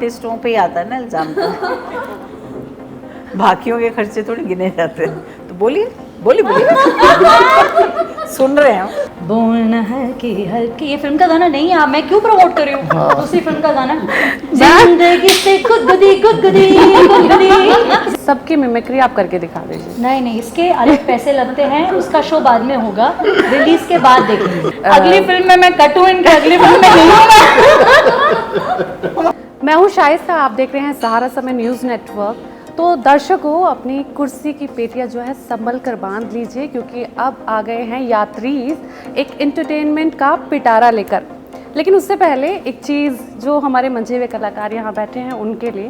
आर्टिस्टों पे ही आता है ना इल्ज़ाम तो। बाकियों के खर्चे थोड़ी गिने जाते हैं। तो बोलिए बोलिए बोलिए। सुन रहे हैं। बोलना हल्की हल्की, ये फिल्म का गाना नहीं है, मैं क्यों प्रमोट कर रही हूँ दूसरी फिल्म का गाना। जिंदगी से गुदगुदी गुदगुदी गुदगुदी। सबकी मिमिक्री आप करके दिखा दीजिए। नहीं, इसके अलग पैसे लगते हैं, उसका शो बाद में होगा, रिलीज के बाद देखेंगे। अगली फिल्म में मैं कटू, इनके अगली फिल्म में नहीं हूँ। मैं हूँ शाइस्ता, आप देख रहे हैं सहारा समय न्यूज़ नेटवर्क। तो दर्शकों, अपनी कुर्सी की पेटियां जो है संभल कर बांध लीजिए, क्योंकि अब आ गए हैं यात्री एक एंटरटेनमेंट का पिटारा लेकर। लेकिन उससे पहले एक चीज़ जो हमारे मंझे हुए कलाकार यहाँ बैठे हैं उनके लिए,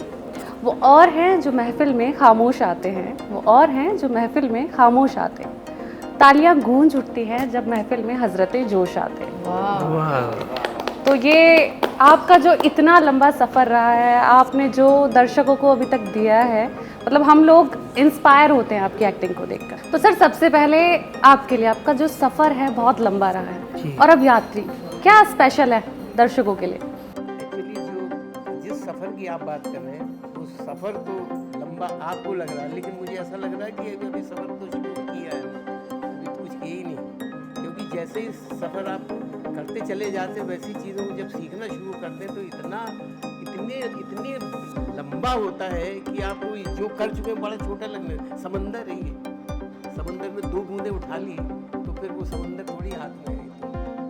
वो और हैं जो महफिल में खामोश आते हैं, वो और हैं जो महफिल में खामोश आते हैं। तालियां गूंज उठती हैं जब महफिल में हजरते जोश आते हैं। तो ये आपका जो इतना लंबा सफ़र रहा है, आपने जो दर्शकों को अभी तक दिया है, मतलब हम लोग इंस्पायर होते हैं आपकी एक्टिंग को देखकर। तो सर, सबसे पहले आपके लिए आपका जो सफ़र है बहुत लंबा रहा है, और अब यात्री, क्या स्पेशल है दर्शकों के लिए? एक्चुअली जो जिस सफ़र की आप बात कर रहे हैं, वो सफ़र तो लंबा आपको लग रहा है, लेकिन मुझे ऐसा लग रहा है कि अभी सफ़र तो शुरू किया है, अभी तो कुछ किया ही नहीं। क्योंकि जैसे ही सफ़र आप करते चले जाते हैं, वैसी चीज़ों को जब सीखना शुरू करते हैं तो इतने लंबा होता है कि आपको जो कर चुके हैं बड़ा छोटा लगने। समंदर है ये, समंदर में 2 बूंदें उठा ली तो फिर वो समंदर थोड़ी हाथ में है।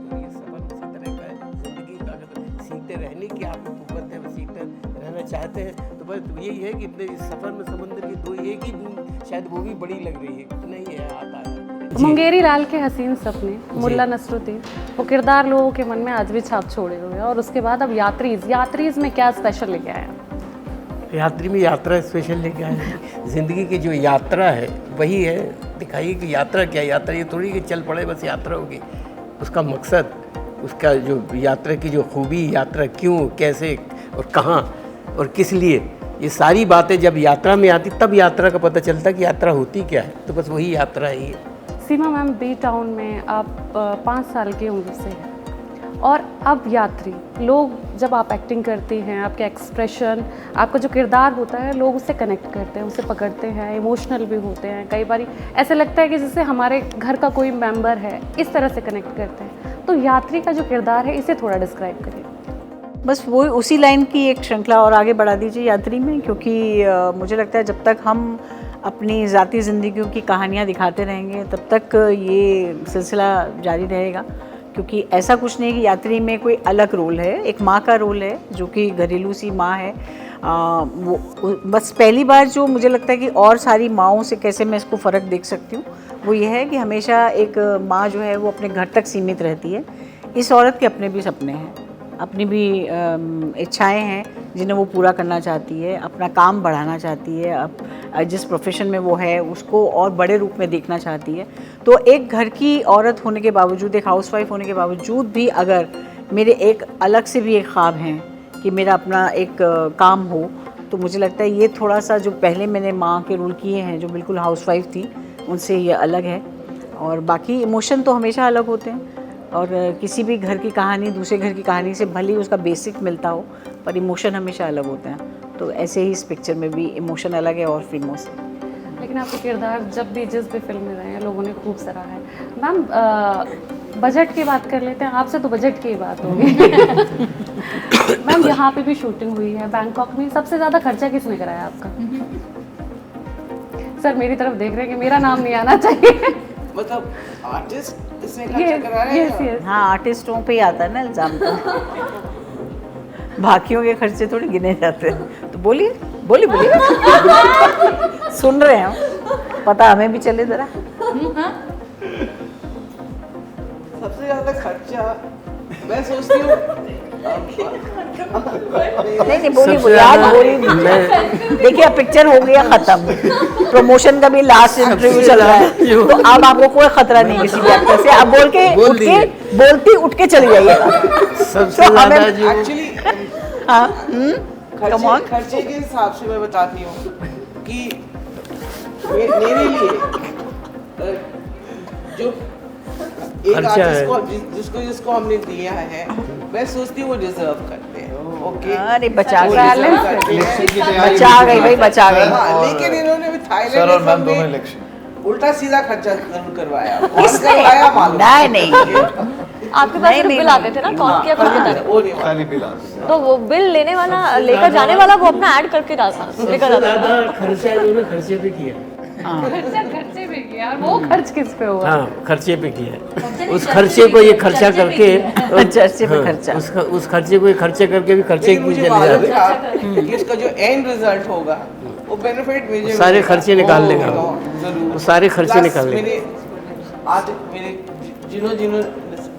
तो ये सफ़र उसी तरह का है ज़िंदगी का। अगर सीखते रहने की आपको कुव्वत है, सीखते रहना चाहते हैं, तो बस यही है कि इस सफ़र में समंदर की 2 एक ही बूंद शायद वो भी बड़ी लग रही है, इतना ही है, आता है। मुंगेरी लाल के हसीन सपने, मुल्ला नसरुद्दीन, वो किरदार लोगों के मन में आज भी छाप छोड़े हुए हैं। और उसके बाद अब यात्रीज में क्या स्पेशल लेके आए हैं? यात्री में यात्रा स्पेशल लेके आए हैं। ज़िंदगी की जो यात्रा है वही है, दिखाइए कि यात्रा क्या है। यात्रा ये थोड़ी कि चल पड़े बस यात्रा होगी, उसका मकसद, उसका जो यात्रा की जो खूबी, यात्रा क्यों, कैसे और कहाँ और किस लिए, ये सारी बातें जब यात्रा में आती तब यात्रा का पता चलता कि यात्रा होती क्या है। तो बस वही यात्रा है ये। सीमा मैम, बी टाउन में आप 5 साल की उम्र से हैं, और अब यात्री, लोग जब आप एक्टिंग करती हैं, आपके एक्सप्रेशन, आपका जो किरदार होता है, लोग उससे कनेक्ट करते हैं, उसे पकड़ते हैं, इमोशनल भी होते हैं। कई बार ऐसे लगता है कि जैसे हमारे घर का कोई मेंबर है, इस तरह से कनेक्ट करते हैं। तो यात्री का जो किरदार है, इसे थोड़ा डिस्क्राइब करिए। बस वो उसी लाइन की एक श्रृंखला और आगे बढ़ा दीजिए यात्री में, क्योंकि मुझे लगता है जब तक हम अपनी ज़ाती ज़िंदगियों की कहानियाँ दिखाते रहेंगे तब तक ये सिलसिला जारी रहेगा। क्योंकि ऐसा कुछ नहीं कि यात्री में कोई अलग रोल है, एक माँ का रोल है जो कि घरेलू सी माँ है। वो बस पहली बार जो मुझे लगता है कि और सारी माँओं से कैसे मैं इसको फ़र्क देख सकती हूँ, वो ये है कि हमेशा एक माँ जो है वो अपने घर तक सीमित रहती है। इस औरत के अपने भी सपने हैं, अपनी भी इच्छाएं हैं जिन्हें वो पूरा करना चाहती है, अपना काम बढ़ाना चाहती है, अब जिस प्रोफेशन में वो है उसको और बड़े रूप में देखना चाहती है। तो एक घर की औरत होने के बावजूद, एक हाउसवाइफ होने के बावजूद भी अगर मेरे एक अलग से भी एक ख्वाब हैं कि मेरा अपना एक काम हो, तो मुझे लगता है ये थोड़ा सा जो पहले मैंने माँ के रोल किए हैं जो बिल्कुल हाउसवाइफ थी, उनसे ये अलग है। और बाकी इमोशन तो हमेशा अलग होते हैं, और किसी भी घर की कहानी दूसरे घर की कहानी से भले ही उसका बेसिक मिलता हो, पर इमोशन हमेशा अलग होते हैं। तो ऐसे ही इस पिक्चर में भी इमोशन अलग है और फिल्मों से। लेकिन आपके किरदार जब भी जिस भी फिल्म में रहे हैं, लोगों ने खूब सराहा है। मैम, बजट की बात कर लेते हैं, आपसे तो बजट की ही बात होगी। मैम, यहाँ पे भी शूटिंग हुई है बैंकॉक में, सबसे ज़्यादा खर्चा किसने कराया आपका? सर मेरी तरफ देख रहे हैं कि मेरा नाम नहीं आना चाहिए। मतलब आर्टिस्ट इसमें खर्चा करा रहे हैं? हाँ, आर्टिस्टों पे ही आता है ना इल्ज़ाम तो। बाकियों के खर्चे थोड़ी गिने जाते हैं। तो बोलिए बोलिए बोलिए। सुन रहे हैं, पता हमें भी चले ज़रा। सबसे ज़्यादा खर्चा मैं सोचती हूँ नहीं बोलिए बोलिए, आज बोलिए। देखिए अब पिक्चर हो गया ख़त्म, प्रमोशन का भी लास्ट इंटरव्यू चल रहा है, तो अब आपको कोई खतरा नहीं किसी भी एक्टर से। अब बोलती उठ के चली जाइएगा। सबसे ज़्यादा जो एक्चुअली खर्चे के हिसाब से मैं बताती हूँ कि मेरे लिए जो एक आर्टिस्ट को जिसको हमने दिया है, मैं सोचती हूँ वो डिजर्व करते हैं। ओके अरे बचा वो गई रिजल्ट करते हैं। बचा गई भाई, बचा गई। हाँ, लेकिन इन्होंने भी सर थाईलैंड और में मैम सब दोनों में इलेक्शन उल्टा सीधा खर्चा जरूर करवाया और करवाया मालूम नहीं आपके पास सिर्फ बिल आते थे ना, कौन किया कौन किया वो नहीं मालूम। खाली बिल आता तो वो बिल लेने वाला लेकर जाने वाला वो अपना ऐड करके लेकर जाता था। ज़्यादा खर्चा जो ना खर्चे पे किया। खर्चे पे किया, और वो खर्च किस पे हुआ? हाँ, खर्चे पे किया। उस खर्चे को ये खर्चा करके चर्चे पे खर्चा। उस खर्चे को ये खर्चे करके भी खर्चे लेकिन की मुझे चले मालूम जाते। था कि इसका जो एंड रिजल्ट होगा वो बेनिफिट मुझे सारे मिलेगा। खर्चे निकाल लेगा। जरूर वो सारे खर्चे Plus निकाल लेगा। मेरे आज मेरे जिन्हों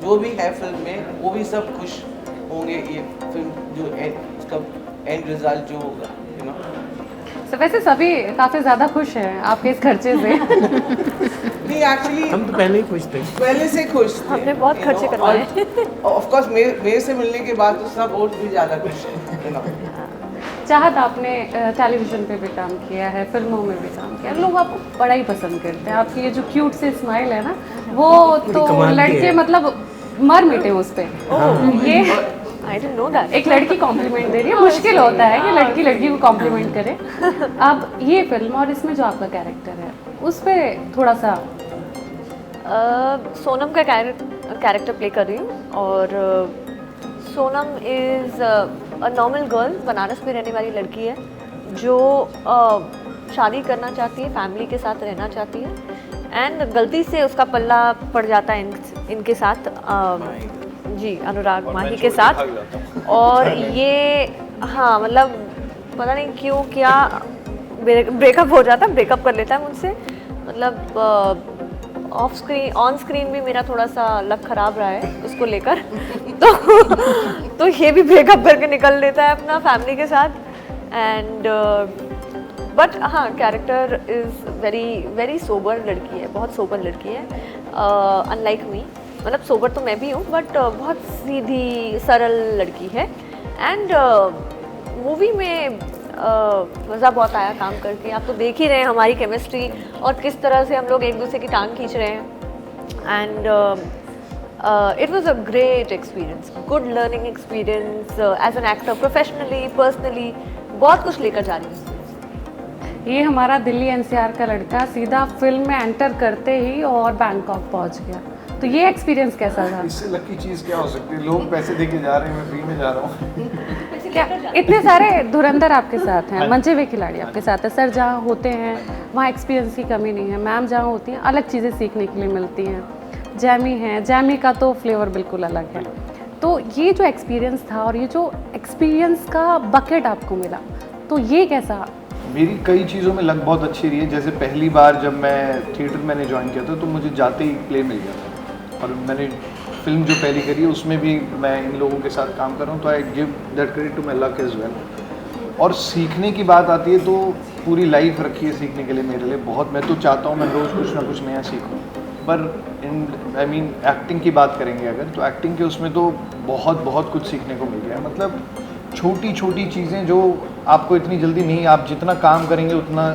जो भी है फिल्म में वो भी सब खुश होंगे ये फिल्म जो इसका एंड रिजल्ट जो होगा, यू नो। तो वैसे सभी काफी ज्यादा खुश हैं आपके इस खर्चे से। नहीं एक्चुअली हम तो पहले ही खुश थे। पहले से खुश थे। हमने बहुत खर्चे करवाए। ऑफ कोर्स मेरे से मिलने के बाद तो सब और भी ज्यादा खुश हैं, you know। चाहत आपने टेलीविजन पे भी काम किया है, फिल्मों में भी काम किया है, लोग आपको बड़ा ही पसंद करते हैं। आपकी ये जो क्यूट से स्माइल है ना, वो तो कमाल की लड़के है। मतलब मर मिटे उस पे। ये आई डिडंट नो दैट। एक लड़की कॉम्प्लीमेंट दे रही है, मुश्किल होता है कि लड़की लड़की को कॉम्प्लीमेंट करे। अब ये फिल्म और इसमें जो आपका कैरेक्टर है उस पे थोड़ा सा सोनम का कैरेक्टर प्ले कर रही हूँ और Sonam is a normal girl, Banaras में रहने वाली लड़की है जो शादी करना चाहती है, फैमिली के साथ रहना चाहती है एंड गलती से उसका पल्ला पड़ जाता है इनके साथ, जी अनुराग माही के साथ। और ये हाँ मतलब पता नहीं क्यों क्या ब्रेकअप हो जाता है, ब्रेकअप कर लेता है मुझसे। मतलब ऑन स्क्रीन भी मेरा थोड़ा सा लक खराब रहा है उसको लेकर। तो ये भी ब्रेकअप करके निकल लेता है अपना फैमिली के साथ एंड बट हाँ character is very very sober लड़की है, बहुत सोबर लड़की है, अनलाइक मी। मतलब सोबर तो मैं भी हूँ बट बहुत सीधी सरल लड़की है एंड मूवी में मज़ा बहुत आया काम करके। आप तो देख ही रहे हैं हमारी केमिस्ट्री और किस तरह से हम लोग एक दूसरे की टांग खींच रहे हैं and it was a great experience, good learning experience as an actor, professionally personally बहुत कुछ लेकर जा रही हूँ। ये हमारा दिल्ली एनसीआर का लड़का सीधा फिल्म में एंटर करते ही और बैंकॉक पहुंच गया, तो ये एक्सपीरियंस कैसा था? इससे लकी चीज़ क्या हो सकती है? लोग पैसे दे के जा रहे हैं, मैं फ्री में जा रहा हूँ। क्या इतने सारे धुरंधर आपके साथ हैं, मंचे हुए खिलाड़ी आपके साथ है। सर जहाँ होते हैं वहाँ एक्सपीरियंस की कमी नहीं है, मैम जहाँ होती हैं अलग चीज़ें सीखने के लिए मिलती हैं। जैमी है, जैमी का तो फ्लेवर बिल्कुल अलग है। तो ये जो एक्सपीरियंस था और ये जो एक्सपीरियंस का बकेट आपको मिला, तो ये कैसा? मेरी कई चीज़ों में लक बहुत अच्छी रही है। जैसे पहली बार जब मैं थिएटर मैंने ज्वाइन किया था तो मुझे जाते ही प्ले मिल गया था, और मैंने फिल्म जो पहली करी है उसमें भी मैं इन लोगों के साथ काम कर रहा हूँ, तो I give that credit to my luck as well. और सीखने की बात आती है तो पूरी लाइफ रखी है सीखने के लिए मेरे लिए बहुत। मैं तो चाहता हूँ मैं रोज़ कुछ ना कुछ नया सीखूँ, पर आई मीन एक्टिंग की बात करेंगे अगर, तो एक्टिंग के उसमें तो बहुत कुछ सीखने को मिल गया। मतलब छोटी छोटी चीज़ें जो आपको इतनी जल्दी नहीं, आप जितना काम करेंगे उतना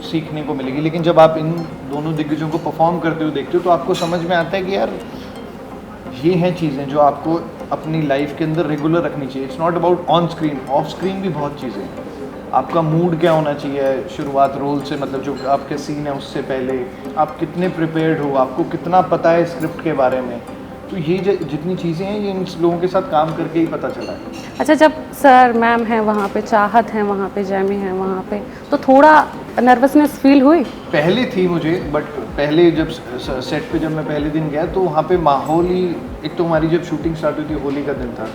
सीखने को मिलेगी, लेकिन जब आप इन दोनों दिग्गजों को परफॉर्म करते हुए देखते हो तो आपको समझ में आता है कि यार ये हैं चीज़ें जो आपको अपनी लाइफ के अंदर रेगुलर रखनी चाहिए। It's not about on screen, of screen भी बहुत चीज़ें हैं। आपका मूड क्या होना चाहिए शुरुआत रोल से, मतलब जो आपके सीन है उससे पहले आप कितने प्रिपेयर्ड हो, आपको कितना पता है स्क्रिप्ट के बारे में। तो ये जितनी चीज़ें हैं ये इन लोगों के साथ काम करके ही पता चला है। अच्छा, जब सर मैम हैं वहाँ पे, चाहत हैं वहाँ पे, जैमी हैं वहाँ पे, तो थोड़ा नर्वसनेस फील हुई? पहले थी मुझे, बट पहले जब सेट पे जब मैं पहले दिन गया तो वहाँ पे माहौल ही, एक तो हमारी जब शूटिंग स्टार्ट हुई थी होली का दिन था,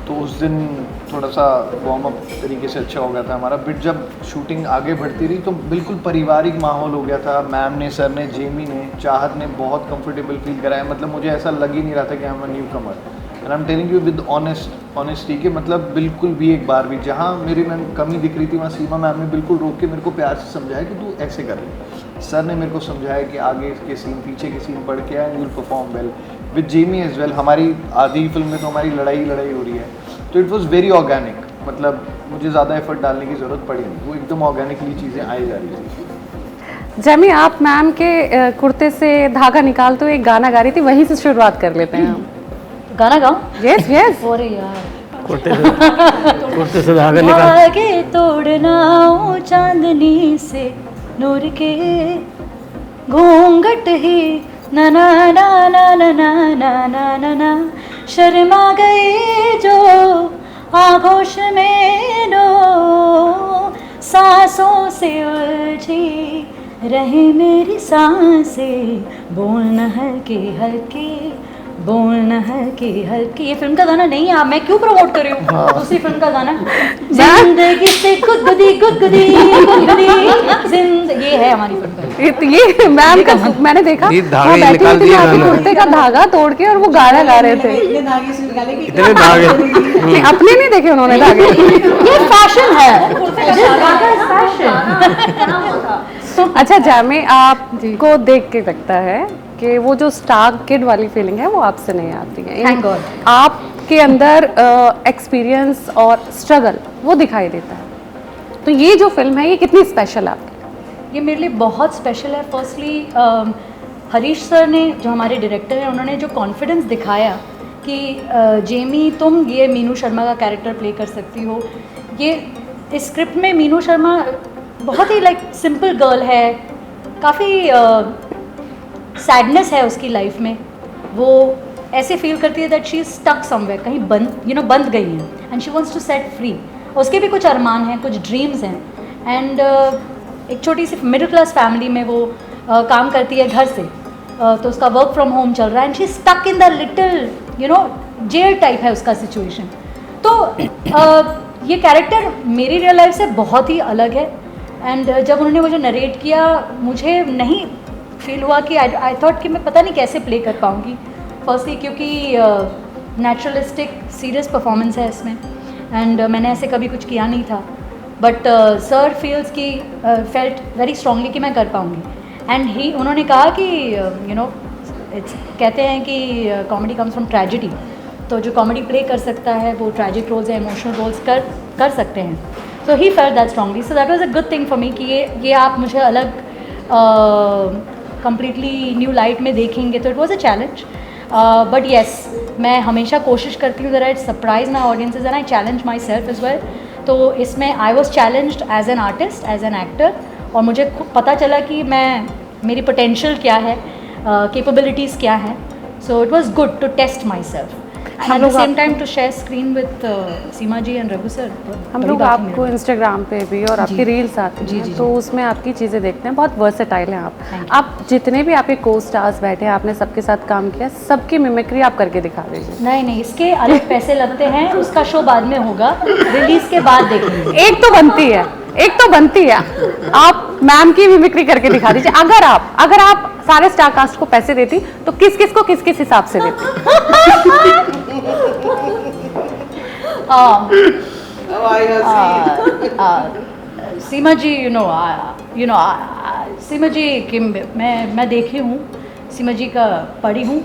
तो उस दिन थोड़ा सा वार्म अप तरीके से अच्छा हो गया था हमारा। बट जब शूटिंग आगे बढ़ती रही तो बिल्कुल पारिवारिक माहौल हो गया था। मैम ने, सर ने, जेमी ने, चाहत ने बहुत कंफर्टेबल फील कराया। मतलब मुझे ऐसा लग ही नहीं रहा था कि हम new Qamar, and I am telling you with honesty के मतलब बिल्कुल भी एक बार भी जहाँ मेरी मैम कमी दिख रही थी वहाँ सीमा मैम ने बिल्कुल रोक के मेरे को प्यार से समझाया कि तू ऐसे कर ले। सर ने मेरे को समझाया कि आगे के सीन पीछे के सीन पढ़ के आए, you will perform well. With Jamie as well, हमारी आधी फिल्म में तो हमारी लड़ाई हो रही है, तो इट वॉज़ वेरी ऑर्गेनिक। मतलब मुझे ज़्यादा एफर्ट डालने की ज़रूरत पड़ी नहीं, वो एकदम ऑर्गेनिकली चीज़ें आई जा रही थी। जैमी, आप मैम के कुर्ते से धागा निकालते हुए एक गाना गा रही थी, वहीं से शुरुआत कर लेते हैं हम। गाना गाऊं? Yes yes. अरे यार कुर्ते से धागा निकाल धागे तोड़ना ओ चांदनी से नूर के घूंघट ही ना ना ना ना ना ना ना ना ना ना शर्मा गए जो आगोश में नो सांसों से उलझी रहे मेरी सांसें बोलना हल्के हल्के बोलना हल्के हल्के। ये फिल्म का गाना नहीं है, मैं क्यों प्रमोट कर रही हूँ दूसरी फिल्म का गाना। जिंदगी से गुदगुदी गुदगुदी गुदगुदी ये है हमारी फिल्म का। ये मैम का मैंने देखा ये धागे वो बैठी निकाल हुई थी दिए आपके मैंने। कुर्ते का धागा तोड़ के और वो गाना गा रहे थे। इतने धागे से निकाले कि इतने धागे नहीं, अपने नहीं देखे उन्होंने धागे। ये फैशन है। अच्छा जामे, आपको देख के लगता है कि वो जो स्टार किड वाली फीलिंग है वो आपसे नहीं आती है। Thank God. आपके अंदर एक्सपीरियंस और स्ट्रगल वो दिखाई देता है। तो ये जो फिल्म है ये कितनी स्पेशल है आपकी? ये मेरे लिए बहुत स्पेशल है। फर्स्टली हरीश सर ने, जो हमारे डायरेक्टर हैं, उन्होंने जो कॉन्फिडेंस दिखाया कि जेमी तुम ये मीनू शर्मा का कैरेक्टर प्ले कर सकती हो। ये इस स्क्रिप्ट में मीनू शर्मा बहुत ही सिंपल गर्ल है, काफ़ी सैडनेस है उसकी लाइफ में। वो ऐसे फील करती है that she is stuck somewhere, कहीं बंद गई है and she wants to set free. उसके भी कुछ अरमान हैं, कुछ ड्रीम्स हैं एंड एक छोटी सी मिडिल क्लास फैमिली में वो काम करती है घर से, तो उसका वर्क फ्रॉम होम चल रहा है and she stuck in the little jail type है उसका सिचुएशन। तो ये कैरेक्टर मेरी रियल लाइफ से बहुत ही अलग है एंड जब उन्होंने मुझे नरेट किया मुझे नहीं फील हुआ कि आई थॉट कि मैं पता नहीं कैसे प्ले कर पाऊँगी। फर्स्टली क्योंकि नेचुरलिस्टिक सीरियस परफॉर्मेंस है इसमें एंड मैंने ऐसे कभी कुछ किया नहीं था, बट सर फील्स की फेल्ट वेरी स्ट्रांगली कि मैं कर पाऊँगी एंड उन्होंने कहा कि कहते हैं कि कॉमेडी कम्स फ्रॉम ट्रेजिडी, तो जो कॉमेडी प्ले कर सकता है वो ट्रेजिक रोल्स या इमोशनल रोल्स कर सकते हैं। So he felt that strongly, so that was a good thing for me कि ये आप मुझे अलग कंप्लीटली न्यू लाइट में देखेंगे, तो it was a challenge. But yes, मैं हमेशा कोशिश करती हूँ that I surprise my audiences and I challenge myself as well. तो इसमें I was challenged as an artist, as an actor, और मुझे पता चला कि मेरी पोटेंशियल क्या है, कैपेबिलिटीज़ क्या हैं। So it was good to test myself and at the same time to share screen with Seema ji and Raghu sir. हम लोग आपको इंस्टाग्राम पे भी और आपकी रील्स आती जी, हैं जी, तो उसमें आपकी चीज़ें देखते हैं, बहुत वर्सेटाइल हैं आप जितने भी आपके को स्टार्स बैठे हैं, आपने सबके साथ काम किया, सबकी मिमिक्री आप करके दिखा दीजिए। नहीं, इसके अलग पैसे लगते हैं, उसका शो बाद में होगा, रिलीज के बाद देखेंगे। एक तो बनती है आप मैम की मिमिक्री करके दिखा दीजिए। अगर आप सारे स्टार कास्ट को पैसे देती तो किस को किस हिसाब से देती? सीमा जी, सीमा जी कि मैं देखी हूँ, सीमा जी का पढ़ी हूँ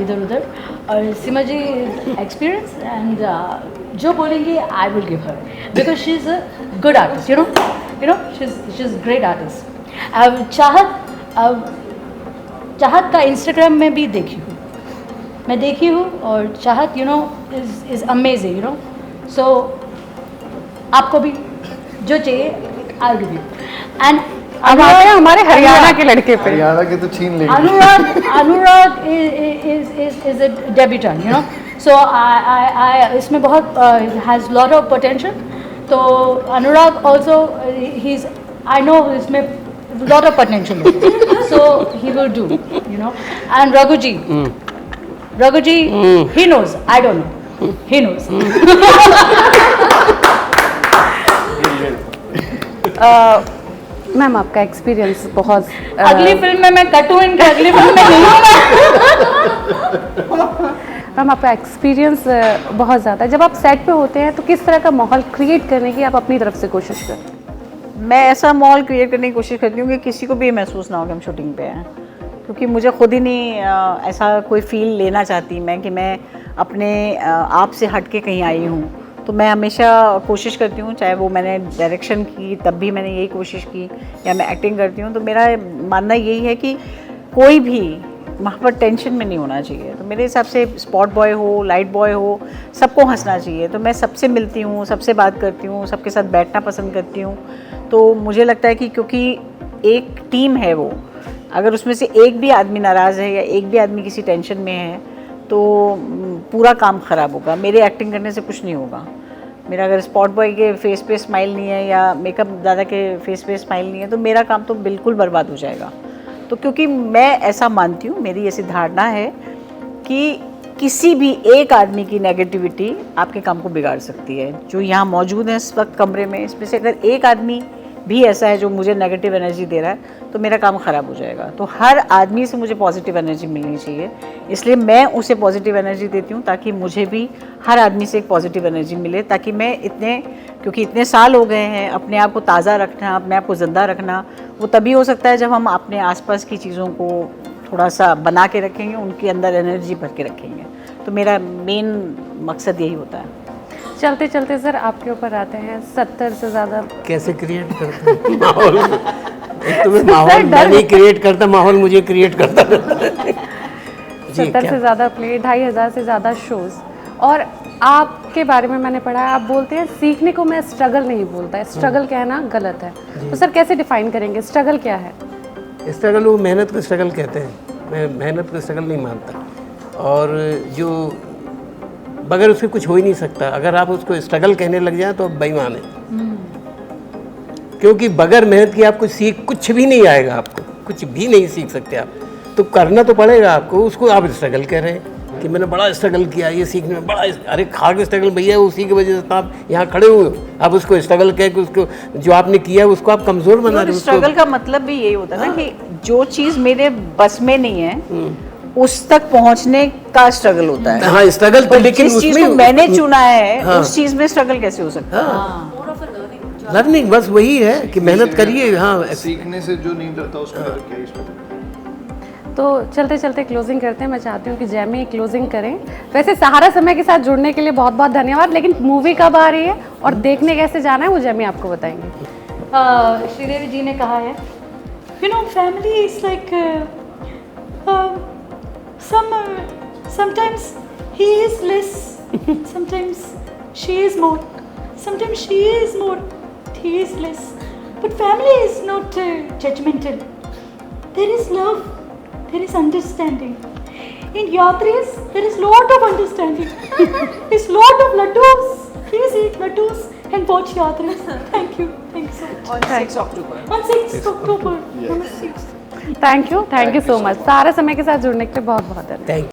इधर उधर, और सीमा जी एक्सपीरियंस एंड जो बोलेंगे I will give her because she is a good artist, you know she is great artist. चाहत का इंस्टाग्राम में भी मैं देखी हूँ और चाहत इज़ अमेजिंग, सो आपको भी जो चाहिए I will give you. And अब आते हैं हमारे हरियाणा के लड़के पे। हरियाणा के तो छीन लेंगे। अनुराग is a debutant, so I इसमें बहुत has lot of potential. तो अनुराग also I know इसमें lot of potential, so he will do, and Raghu ji, he knows, I don't know, he knows. Ma'am आपका एक्सपीरियंस बहुत अगली film में मैं कटू इनके, अगली फिल्म में नहीं मैम आपका एक्सपीरियंस बहुत ज़्यादा है। जब आप सेट पे होते हैं तो किस तरह का माहौल क्रिएट करने की आप अपनी तरफ से कोशिश करते हैं? मैं ऐसा माहौल क्रिएट करने की कोशिश करती हूँ कि किसी को भी महसूस ना हो कि हम शूटिंग पे हैं, क्योंकि मुझे खुद ही नहीं ऐसा कोई फील लेना चाहती मैं कि मैं अपने आप से हट के कहीं आई हूँ। तो मैं हमेशा कोशिश करती हूँ, चाहे वो मैंने डायरेक्शन की तब भी मैंने यही कोशिश की, या मैं एक्टिंग करती हूँ, तो मेरा मानना यही है कि कोई भी वहाँ पर टेंशन में नहीं होना चाहिए। तो मेरे हिसाब से स्पॉट बॉय हो, लाइट बॉय हो, सबको हंसना चाहिए। तो मैं सबसे मिलती हूँ, सबसे बात करती हूँ, सबके साथ बैठना पसंद करती हूँ। तो मुझे लगता है कि क्योंकि एक टीम है वो, अगर उसमें से एक भी आदमी नाराज़ है या एक भी आदमी किसी टेंशन में है तो पूरा काम ख़राब होगा। मेरे एक्टिंग करने से कुछ नहीं होगा। मेरा अगर स्पॉट बॉय के फेस पे स्माइल नहीं है या मेकअप दादा के फेस पे स्माइल नहीं है तो मेरा काम तो बिल्कुल बर्बाद हो जाएगा। तो क्योंकि मैं ऐसा मानती हूँ, मेरी ऐसी धारणा है कि किसी भी एक आदमी की नेगेटिविटी आपके काम को बिगाड़ सकती है। जो यहाँ मौजूद है इस वक्त कमरे में, इसमें से अगर एक आदमी भी ऐसा है जो मुझे नेगेटिव एनर्जी दे रहा है तो मेरा काम ख़राब हो जाएगा। तो हर आदमी से मुझे पॉजिटिव एनर्जी मिलनी चाहिए, इसलिए मैं उसे पॉजिटिव एनर्जी देती हूँ ताकि मुझे भी हर आदमी से एक पॉजिटिव एनर्जी मिले, ताकि मैं क्योंकि इतने साल हो गए हैं, अपने आप को ताज़ा रखना, अपने आप को ज़िंदा रखना वो तभी हो सकता है जब हम अपने आसपास की चीज़ों को थोड़ा सा बना के रखेंगे, उनके अंदर एनर्जी भर के रखेंगे। तो मेरा मेन मकसद यही होता है। चलते चलते सर आपके ऊपर आते हैं 70 से ज़्यादा। कैसे क्रिएट करते हैं माहौल? एक तो मैं माहौल मैं नहीं क्रिएट करता, माहौल मुझे क्रिएट करता रहता है। 70 से ज़्यादा प्ले, 2500 से ज़्यादा शोज़, और आपके बारे में मैंने पढ़ा है आप बोलते हैं सीखने को मैं स्ट्रगल नहीं बोलता, स्ट्रगल कहना गलत है। तो सर कैसे डिफाइन करेंगे स्ट्रगल क्या है? स्ट्रगल, वो मेहनत को स्ट्रगल कहते हैं। मैं मेहनत को स्ट्रगल नहीं मानता। और जो बगैर उसके कुछ हो ही नहीं सकता, अगर आप उसको स्ट्रगल कहने लग जाए तो आप बेईमान हैं। क्योंकि बगैर मेहनत की आपको कुछ भी नहीं आएगा, आपको कुछ भी नहीं सीख सकते आप। तो करना तो पड़ेगा आपको, उसको आप स्ट्रगल कह रहे हैं कि मैंने बड़ा स्ट्रगल किया ये सीखने में, बड़ा अरे खा के स्ट्रगल भैया, उसी की वजह से आप यहाँ खड़े हुए हो। आप उसको स्ट्रगल कह के उसको जो आपने किया उसको आप कमज़ोर बना रहे हो। स्ट्रगल का मतलब भी यही होता है ना कि जो चीज़ मेरे बस में नहीं है उस तक पहुंचने का स्ट्रगल होता है। हाँ स्ट्रगल तो, लेकिन जिस चीज को मैंने चुना है उस चीज में स्ट्रगल कैसे हो सकता है? लर्निंग बस वही है कि मेहनत करिए। हाँ सीखने से जो नहीं डरता उसको डर क्या इसमें। तो चलते चलते क्लोजिंग करते हैं। मैं चाहती हूँ कि जैमी क्लोजिंग करें। वैसे सहारा समय के साथ जुड़ने के लिए बहुत बहुत धन्यवाद, लेकिन मूवी कब आ रही है और देखने कैसे जाना है वो जैमी आपको बताएंगे। श्रीदेवी जी ने कहा है, you know family is like sometimes he is less, sometimes she is more, sometimes she is more, he is less. But family is not judgmental. There is love, there is understanding. In Yatris, there is lot of understanding. There's lot of laddus. Please eat laddus and watch Yatris. Thank you so much. On 6 October. On 6 October. Namaste. Thank you so much. Sahara Samay के साथ जुड़ने के लिए बहुत बहुत धन्यवाद। Thank